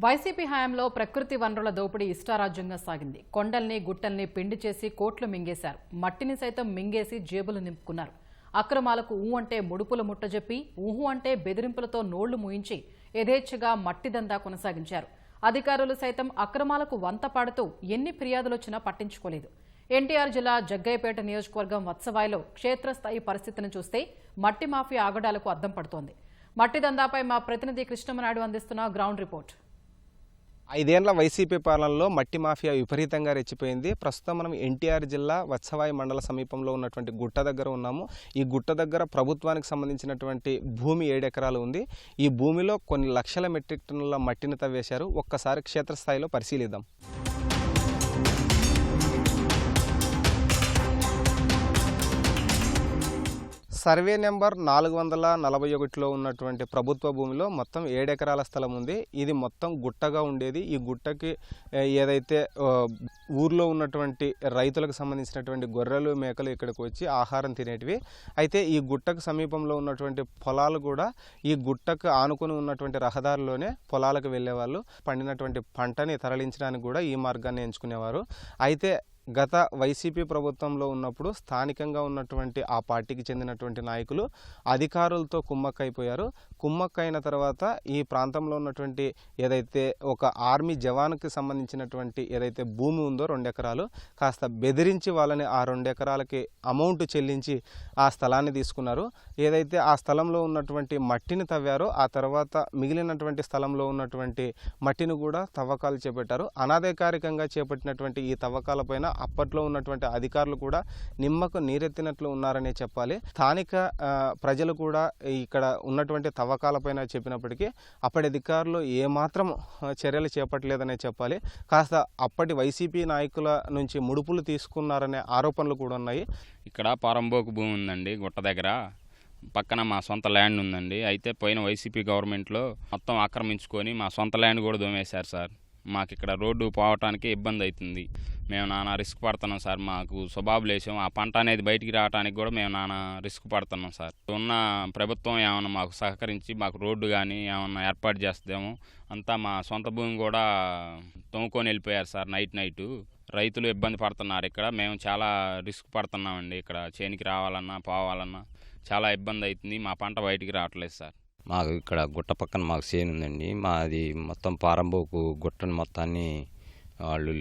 YCP హయాంలో ప్రకృతి వనరుల దోపిడీ ఇష్టారాజ్యంగా సాగింది. కొండల్ని గుట్టల్ని పిండి చేసి కోట్లు మింగేశారు. మట్టిని సైతం మింగేసి జేబులు నింపుకున్నారు. అక్రమాలకు ఊ అంటే ముడుపులు ముట్టజెప్పి ఊహు అంటే బెదిరింపులతో నోళ్లు మూయించి యథేచ్ఛగా మట్టి దందా కొనసాగించారు. అధికారులు సైతం అక్రమాలకు వంత పాడుతూ ఎన్ని ఫిర్యాదులొచ్చినా పట్టించుకోలేదు. ఎన్టీఆర్ జిల్లా జగ్గయ్యపేట నియోజకవర్గం వత్సవాయిలో క్షేత్రస్థాయి పరిస్థితిని చూస్తే మట్టి మాఫియా ఆగడాలకు అద్దం పడుతోంది. మట్టి దందాపై మా ప్రతినిధి కృష్ణమనాయుడు అందిస్తున్న గ్రౌండ్ రిపోర్ట్. 5 ఏళ్ల వైసీపీ పాలనలో మట్టి మాఫియా విపరీతంగా రెచ్చిపోయింది. ప్రస్తుతం మనం ఎన్టీఆర్ జిల్లా వత్సవాయి మండల సమీపంలో ఉన్నటువంటి గుట్ట దగ్గర ఉన్నాము. ఈ గుట్ట దగ్గర ప్రభుత్వానికి సంబంధించినటువంటి భూమి 7 ఎకరాలు ఉంది. ఈ భూమిలో కొన్ని లక్షల మెట్రిక్ టన్నుల మట్టిని తవ్వేశారు. ఒక్కసారి క్షేత్రస్థాయిలో పరిశీలిద్దాం. సర్వే నెంబర్ 441లో ఉన్నటువంటి ప్రభుత్వ భూమిలో మొత్తం 7 ఎకరాల స్థలం ఉంది. ఇది మొత్తం గుట్టగా ఉండేది. ఈ గుట్టకి ఏదైతే ఊర్లో ఉన్నటువంటి రైతులకు సంబంధించినటువంటి గొర్రెలు మేకలు ఇక్కడికి వచ్చి ఆహారం తినేటివి. అయితే ఈ గుట్టకు సమీపంలో ఉన్నటువంటి పొలాలు కూడా ఈ గుట్టకు ఆనుకుని ఉన్నటువంటి రహదారిలోనే పొలాలకు వెళ్ళేవాళ్ళు. పండినటువంటి పంటని తరలించడానికి కూడా ఈ మార్గాన్ని ఎంచుకునేవారు. అయితే గత వైసీపీ ప్రభుత్వంలో ఉన్నప్పుడు స్థానికంగా ఉన్నటువంటి ఆ పార్టీకి చెందినటువంటి నాయకులు అధికారులతో కుమ్మక్కైపోయారు. కుమ్మక్కైన తర్వాత ఈ ప్రాంతంలో ఉన్నటువంటి ఏదైతే ఒక ఆర్మీ జవాన్కి సంబంధించినటువంటి ఏదైతే భూమి ఉందో 2 ఎకరాలు కాస్త బెదిరించి వాళ్ళని ఆ 2 ఎకరాలకి అమౌంట్ చెల్లించి ఆ స్థలాన్ని తీసుకున్నారు. ఏదైతే ఆ స్థలంలో ఉన్నటువంటి మట్టిని తవ్వారో ఆ తర్వాత మిగిలినటువంటి స్థలంలో ఉన్నటువంటి మట్టిని కూడా తవ్వకాలు చేపట్టారు. అనాధికారికంగా చేపట్టినటువంటి ఈ తవ్వకాలపైన అప్పట్లో ఉన్నటువంటి అధికారులు కూడా నిమ్మకు నీరెత్తినట్లు ఉన్నారనే చెప్పాలి. స్థానిక ప్రజలు కూడా ఇక్కడ ఉన్నటువంటి తవ్వకాలపైన చెప్పినప్పటికీ అప్పటి అధికారులు ఏమాత్రం చర్యలు చేపట్టలేదనే చెప్పాలి. కాస్త అప్పటి వైసీపీ నాయకుల నుంచి ముడుపులు తీసుకున్నారనే ఆరోపణలు కూడా ఉన్నాయి. ఇక్కడ పారంబోకు భూమి ఉందండి గుట్ట దగ్గర. పక్కన మా సొంత ల్యాండ్ ఉందండి. అయితే పోయిన వైసీపీ గవర్నమెంట్లో మొత్తం ఆక్రమించుకొని మా సొంత ల్యాండ్ కూడా దోమేశారు సార్. మాకు ఇక్కడ రోడ్డు పోవటానికి ఇబ్బంది అవుతుంది. మేము నానా రిస్క్ పడుతున్నాం సార్. మాకు స్వభావం లేసాం. ఆ పంట అనేది బయటికి రావడానికి కూడా మేము నానా రిస్క్ పడుతున్నాం సార్. ఉన్న ప్రభుత్వం ఏమన్నా మాకు సహకరించి మాకు రోడ్డు కానీ ఏమన్నా ఏర్పాటు చేస్తామో. అంతా మా సొంత భూమి కూడా తోముకొని వెళ్ళిపోయారు సార్. నైట్ రైతులు ఇబ్బంది పడుతున్నారు. ఇక్కడ మేము చాలా రిస్క్ పడుతున్నామండి. ఇక్కడ చేనికి రావాలన్నా పోవాలన్నా చాలా ఇబ్బంది అవుతుంది. మా పంట బయటికి రావట్లేదు సార్. మాకు ఇక్కడ గుట్ట పక్కన మాకు చేను ఉందండి. మాది మొత్తం పారంబోకు గుట్టను మొత్తాన్ని వాళ్ళు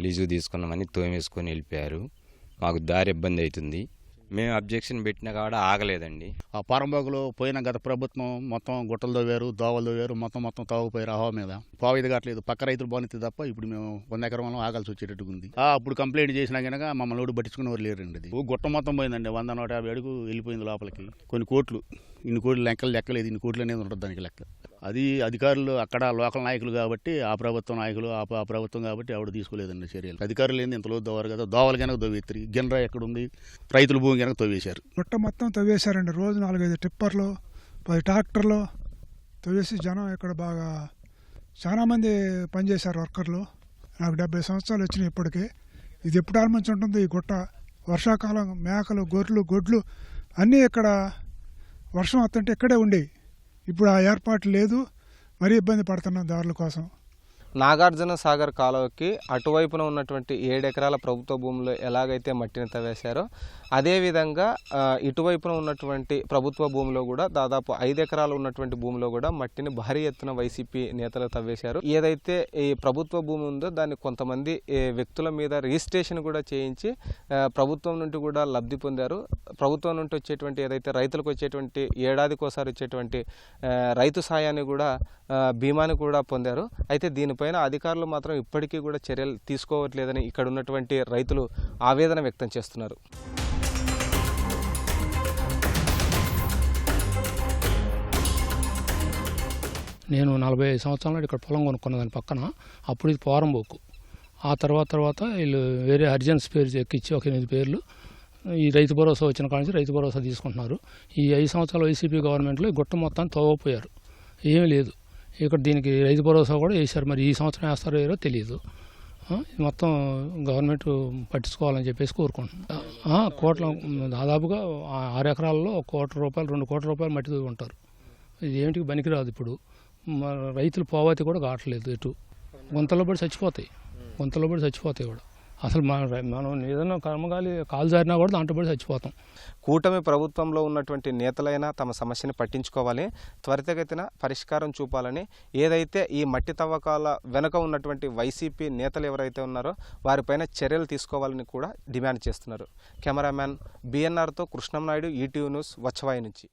లీజు తీసుకున్నామని తోమేసుకొని వెళ్ళిపోయారు. మాకు దారి ఇబ్బంది అవుతుంది. మేము అబ్జెక్షన్ పెట్టినా కాడ ఆగలేదండి. ఆ పారంబోకులో పోయిన గత ప్రభుత్వం మొత్తం గుట్టలు తవ్వారు, దోవలు తవ్వారు, మొత్తం తాగుపోయారు. ఆహో మీద పావు కావట్లేదు. పక్క రైతులు బాగుంది తప్ప ఇప్పుడు మేము 100 ఎకరంలో ఆగాల్సి వచ్చేటట్టుగా ఉంది. అప్పుడు కంప్లైంట్ చేసినా కనుక మమ్మల్ని ఓడి పట్టించుకునేవారు లేరండి. అది గుట్ట మొత్తం పోయిందండి. 100-150 అడుగు వెళ్ళిపోయింది లోపలికి. కొన్ని కోట్లు, ఇన్ని కోట్లు లెక్కలేదు. ఇన్ని కోట్లు అనేది ఉంటుంది దానికి లెక్క. అది అధికారులు అక్కడ లోకల్ నాయకులు కాబట్టి ఆ ప్రభుత్వం నాయకులు ఆ ప్రభుత్వం కాబట్టి ఆవిడ తీసుకోలేదండి చర్యలు. అధికారులు ఏంది ఇంతలో దోవరు కదా. దోవలు కనుక దొవ్వెత్తి గిన్నె ఎక్కడ ఉంది రైతుల భూమి కనుక తవ్వేశారు. గుట్ట మొత్తం తవ్వేశారండి. రోజు 4-5 టిప్పర్లు 10 ట్రాక్టర్లు తవ్వేసి జనం ఇక్కడ బాగా చాలా మంది పనిచేశారు వర్కర్లు. నాకు 70 సంవత్సరాలు వచ్చినాయి ఇప్పటికీ. ఇది ఎప్పుడు ఆల్మంచి ఉంటుంది ఈ గుట్ట. వర్షాకాలం మేకలు గొర్రెలు గొడ్లు అన్నీ ఇక్కడ వర్షం వస్తుంటే ఇక్కడే ఉండేవి. ఇప్పుడు ఆ ఏర్పాటు లేదు. మరీ ఇబ్బంది పడుతున్నాం దారుల కోసం. నాగార్జున సాగర్ కాలువకి అటువైపున ఉన్నటువంటి 7 ఎకరాల ప్రభుత్వ భూమిలో ఎలాగైతే మట్టిని తవ్వేశారో అదేవిధంగా ఇటువైపున ఉన్నటువంటి ప్రభుత్వ భూమిలో కూడా దాదాపు 5 ఎకరాలు ఉన్నటువంటి భూమిలో కూడా మట్టిని భారీ ఎత్తున వైసీపీ నేతలు తవ్వేశారు. ఏదైతే ఈ ప్రభుత్వ భూమి ఉందో దాన్ని కొంతమంది వ్యక్తుల మీద రిజిస్ట్రేషన్ కూడా చేయించి ప్రభుత్వం నుండి కూడా లబ్ధి పొందారు. ప్రభుత్వం నుండి వచ్చేటువంటి ఏదైతే రైతులకు వచ్చేటువంటి ఏడాదికోసారి వచ్చేటువంటి రైతు సాయాన్ని కూడా బీమాని కూడా పొందారు. అయితే దీనిపైన అధికారులు మాత్రం ఇప్పటికీ కూడా చర్యలు తీసుకోవట్లేదని ఇక్కడ ఉన్నటువంటి రైతులు ఆవేదన వ్యక్తం చేస్తున్నారు. నేను 45 సంవత్సరాలు ఇక్కడ పొలం కొనుక్కున్నదాని పక్కన. అప్పుడు ఇది పారంబోకు. ఆ తర్వాత వీళ్ళు వేరే అర్జెన్స్ పేరు ఎక్కించి ఒక 8 పేర్లు ఈ రైతు భరోసా వచ్చిన కాడ నుంచి రైతు భరోసా తీసుకుంటున్నారు. ఈ 5 సంవత్సరాల వైసీపీ గవర్నమెంట్లో గుట్ట మొత్తాన్ని తవ్వపోయారు. ఏమీ లేదు ఇక్కడ. దీనికి రైతు భరోసా కూడా వేశారు. మరి ఈ సంవత్సరం వేస్తారో ఏదో తెలియదు. మొత్తం గవర్నమెంట్ పట్టించుకోవాలని చెప్పేసి కోరుకుంటున్నాం. కోట్ల దాదాపుగా 6 ఎకరాల్లో 1 కోటి రూపాయలు 2 కోట్ల రూపాయలు మట్టి ఉంటారు. ఇది ఏమిటికి పనికిరాదు. ఇప్పుడు రైతులు పోవాతి కూడా కావట్లేదు ఎటు గుంతలో పడి చచ్చిపోతాయి కూడా. అసలు మనం ఏదైనా కర్మగాలి కాలు జారినా కూడా దాంట్లో పడి చచ్చిపోతాం. కూటమి ప్రభుత్వంలో ఉన్నటువంటి నేతలైనా తమ సమస్యని పట్టించుకోవాలి, త్వరితగతిన పరిష్కారం చూపాలని, ఏదైతే ఈ మట్టి తవ్వకాల వెనుక ఉన్నటువంటి వైసీపీ నేతలు ఎవరైతే ఉన్నారో వారిపైన చర్యలు తీసుకోవాలని కూడా డిమాండ్ చేస్తున్నారు. కెమెరామ్యాన్ బిఎన్ఆర్తో కృష్ణంనాయుడు, ఈటీవీ న్యూస్, వచ్చవాయి నుంచి.